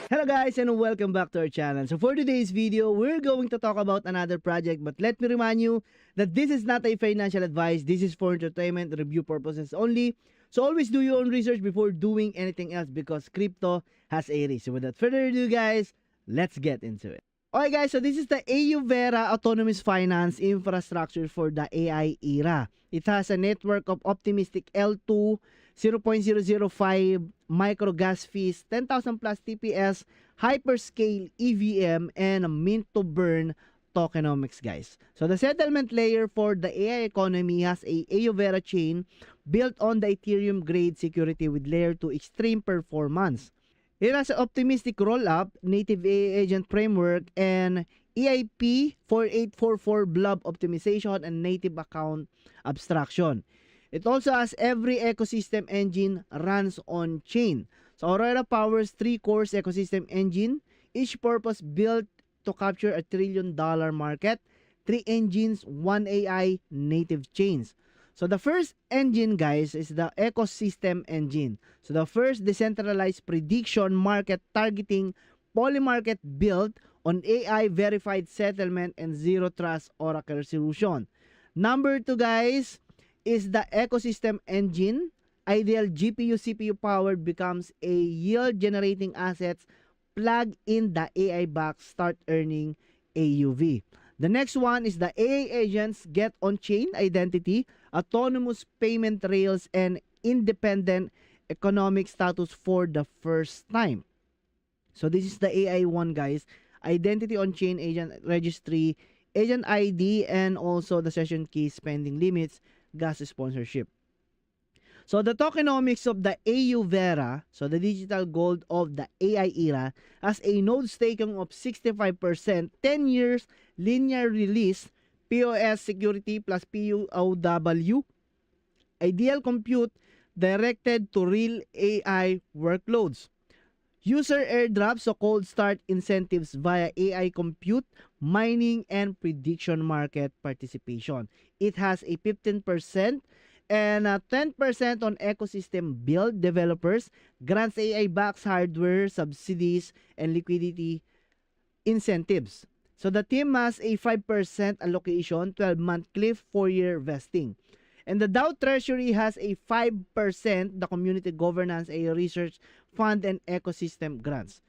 Hello guys and welcome back to our channel. So for today's video, we're going to talk about another project, but let me remind you that this is not a financial advice. This is for entertainment review purposes only. So always do your own research before doing anything else because crypto has a risk. So without further ado guys, let's get into it. Okay guys, so this is the AU Vera Autonomous Finance infrastructure for the AI era. It has a network of optimistic L2, 0.005 micro gas fees, 10,000 plus TPS, hyperscale EVM, and a mint to burn tokenomics guys. So the settlement layer for the AI economy has a AU Vera chain built on the Ethereum grade security with layer 2 extreme performance. It has an optimistic rollup, native AI agent framework, and EIP 4844 blob optimization and native account abstraction. It also has every ecosystem engine runs on chain. So Aurora powers 3 cores ecosystem engine, each purpose built to capture a $1 trillion market, 3 engines, 1 AI native chains. So the first engine guys is the ecosystem engine. So the first decentralized prediction market targeting polymarket built on AI verified settlement and zero trust Oracle solution. Number 2 guys is the ecosystem engine. Ideal GPU CPU powered becomes a yield generating assets plug in the AI box start earning AUV. The next one is the AI agents get on-chain identity, autonomous payment rails, and independent economic status for the first time. So this is the AI one guys. Identity on-chain agent registry, agent ID, and also the session key spending limits, gas sponsorship. So the tokenomics of the AU Vera, so the digital gold of the AI era, has a node staking of 65%, 10 years linear release, POS security plus PUOW, ideal compute directed to real AI workloads. User airdrops, so cold start incentives via AI compute, mining, and prediction market participation. It has a 15% and 10% on ecosystem build developers, grants AI backs hardware, subsidies, and liquidity incentives. So the team has a 5% allocation, 12-month cliff, 4-year vesting. And the DAO Treasury has a 5%, the community governance, a research fund, and ecosystem grants.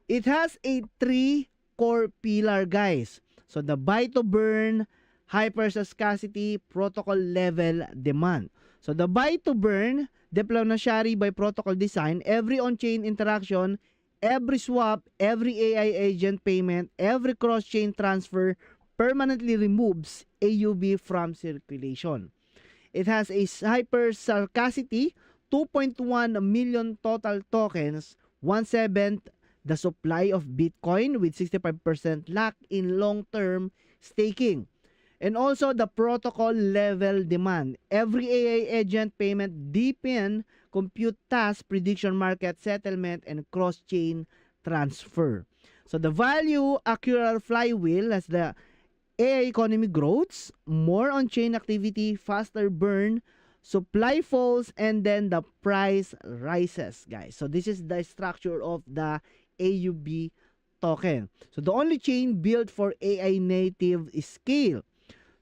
It has a 3 core pillar guys. So the buy to burn, hyper scarcity, protocol level demand. So the buy to burn, diplomacy by protocol design, every on-chain interaction, every swap, every AI agent payment, every cross-chain transfer permanently removes AUB from circulation. It has a hyper scarcity, 2.1 million total tokens, 1/7 the supply of Bitcoin with 65% locked in long-term staking. And also the protocol level demand. Every AI agent payment deepen compute task, prediction market settlement, and cross-chain transfer. So the value accrual flywheel as the AI economy grows, more on-chain activity, faster burn, supply falls, and then the price rises, guys. So this is the structure of the AUB token. So the only chain built for AI native scale.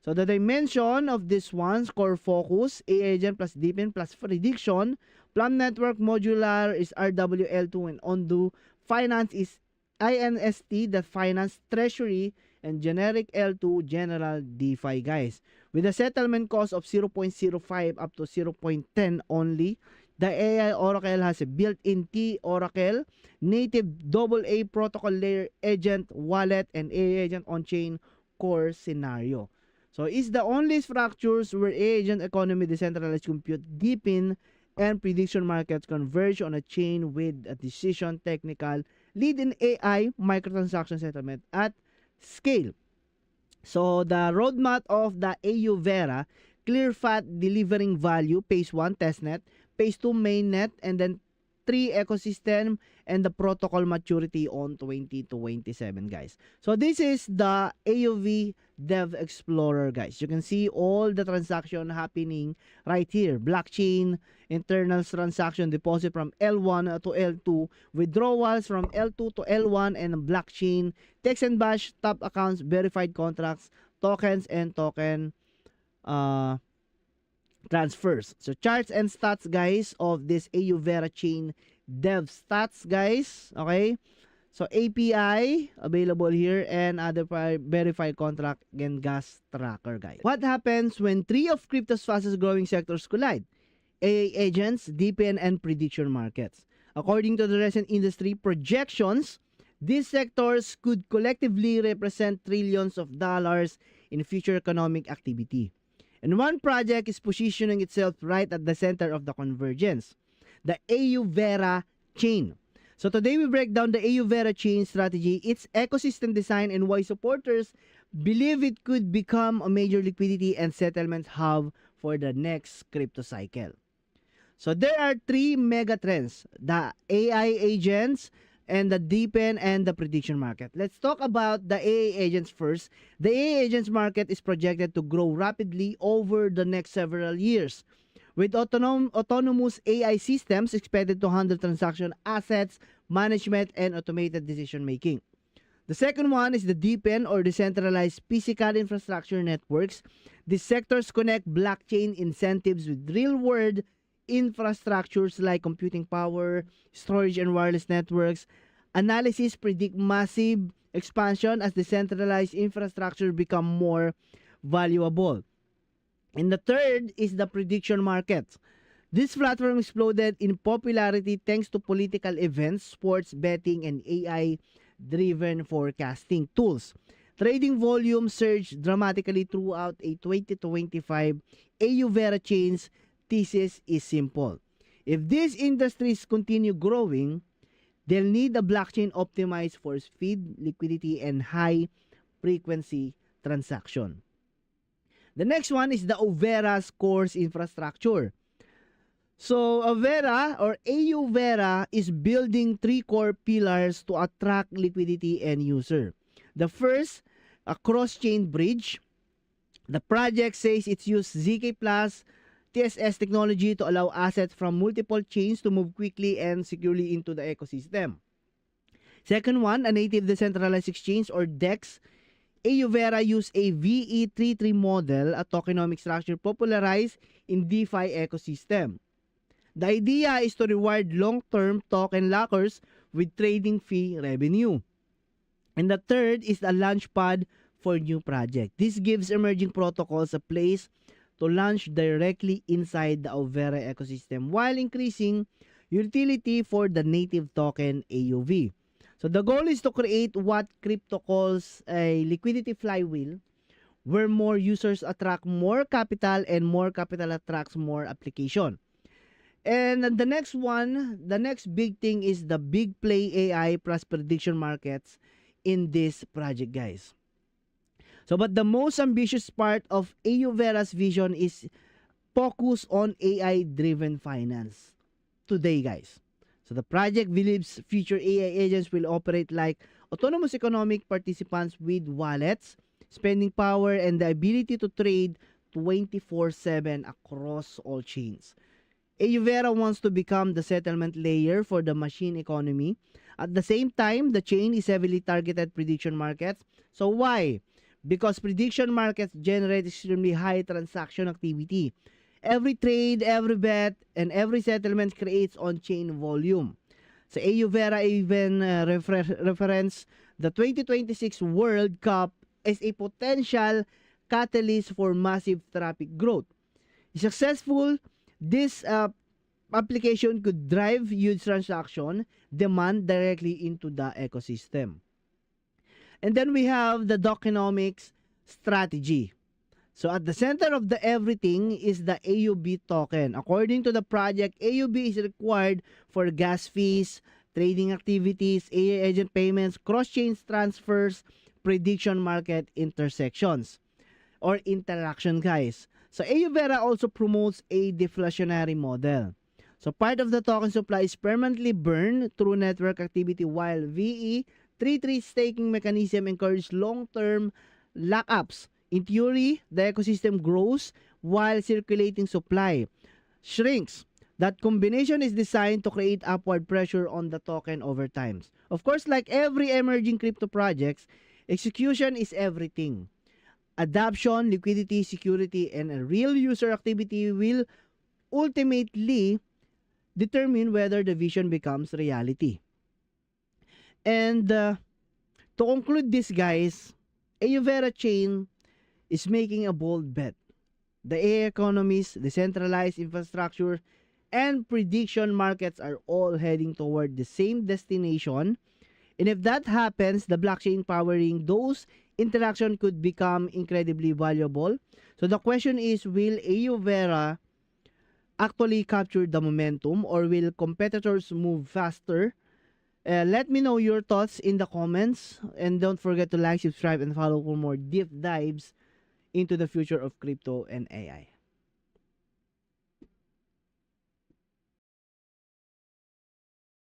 So the dimension of this one's core focus, AI agent plus deepen plus prediction, Plum Network modular is RWL2 and Ondo. Finance is INST, the finance treasury, and generic L2 general DeFi guys. With a settlement cost of 0.05 up to 0.10 only, the AI Oracle has a built-in T Oracle, native AA protocol layer agent wallet, and AI agent on-chain core scenario. So it's the only structures where AI agent economy decentralized compute deepen and prediction markets converge on a chain with a decision technical lead in AI microtransaction settlement at scale. So the roadmap of the AU Vera, clear fat delivering value, phase 1 testnet, phase 2 mainnet, and then Web3 ecosystem, and the protocol maturity on 2027, guys. So this is the AUV Dev Explorer, guys. You can see all the transaction happening right here. Blockchain, internal transaction, deposit from L1 to L2, withdrawals from L2 to L1, and blockchain, text and bash, top accounts, verified contracts, tokens, and token transfers. So charts and stats, guys, of this AU Vera chain dev stats, guys. Okay, so API available here, and other verified contract and gas tracker, guys. What happens when three of crypto's fastest growing sectors collide? AI agents, DPN, and prediction markets. According to the recent industry projections, these sectors could collectively represent trillions of dollars in future economic activity. And one project is positioning itself right at the center of the convergence, the AU Vera chain. So today we break down the AU Vera chain strategy, its ecosystem design, and why supporters believe it could become a major liquidity and settlement hub for the next crypto cycle. So there are three mega trends: the AI agents, and the DePIN, and the prediction market. Let's talk about the AI agents first. The AI agents market is projected to grow rapidly over the next several years, with autonomous AI systems expected to handle transaction assets, management, and automated decision making. The second one is the DePIN, or decentralized physical infrastructure networks. These sectors connect blockchain incentives with real-world infrastructures like computing power, storage, and wireless networks. Analysis predict massive expansion as decentralized infrastructure become more valuable. And the third is the prediction market. This platform exploded in popularity thanks to political events, sports betting, and AI-driven forecasting tools. Trading volume surged dramatically throughout a 2025. AU Vera chain's thesis is simple. If these industries continue growing, they'll need a blockchain optimized for speed, liquidity, and high frequency transaction. The next one is the Avera's core infrastructure. So Avera, or AU Vera, is building three core pillars to attract liquidity and user. The first, a cross-chain bridge. The project says it's used ZK Plus TSS technology to allow assets from multiple chains to move quickly and securely into the ecosystem. Second one, a native decentralized exchange, or DEX. AU Vera use a VE33 model, a tokenomic structure popularized in DeFi ecosystem. The idea is to reward long-term token lockers with trading fee revenue. And the third is a launchpad for new project. This gives emerging protocols a place to launch directly inside the Avera ecosystem while increasing utility for the native token AUV. So the goal is to create what crypto calls a liquidity flywheel, where more users attract more capital and more capital attracts more application. And the next one, the next big thing is the big play AI plus prediction markets in this project, guys. So, but the most ambitious part of AU Vera's vision is focus on AI-driven finance today, guys. So, the project believes future AI agents will operate like autonomous economic participants with wallets, spending power, and the ability to trade 24/7 across all chains. AU Vera wants to become the settlement layer for the machine economy. At the same time, the chain is heavily targeted prediction markets. So, why? Because prediction markets generate extremely high transaction activity. Every trade, every bet, and every settlement creates on-chain volume. So AU Vera even reference the 2026 World Cup as a potential catalyst for massive traffic growth. If successful, this application could drive huge transaction demand directly into the ecosystem. And then we have the tokenomics strategy. So at the center of the everything is the AUB token. According to the project, AUB is required for gas fees, trading activities, AI agent payments, cross-chain transfers, prediction market intersections, or interaction, guys. So AU Vera also promotes a deflationary model. So part of the token supply is permanently burned through network activity, while VE33 staking mechanism encourages long-term lockups. In theory, the ecosystem grows while circulating supply shrinks. That combination is designed to create upward pressure on the token over time. Of course, like every emerging crypto projects, execution is everything. Adoption, liquidity, security, and a real user activity will ultimately determine whether the vision becomes reality. And to conclude this, guys, Ayuvera chain is making a bold bet. The AI economies, decentralized infrastructure, and prediction markets are all heading toward the same destination. And if that happens, the blockchain powering those interactions could become incredibly valuable. So the question is, will Ayuvera actually capture the momentum, or will competitors move faster? Let me know your thoughts in the comments, and don't forget to like, subscribe, and follow for more deep dives into the future of crypto and AI.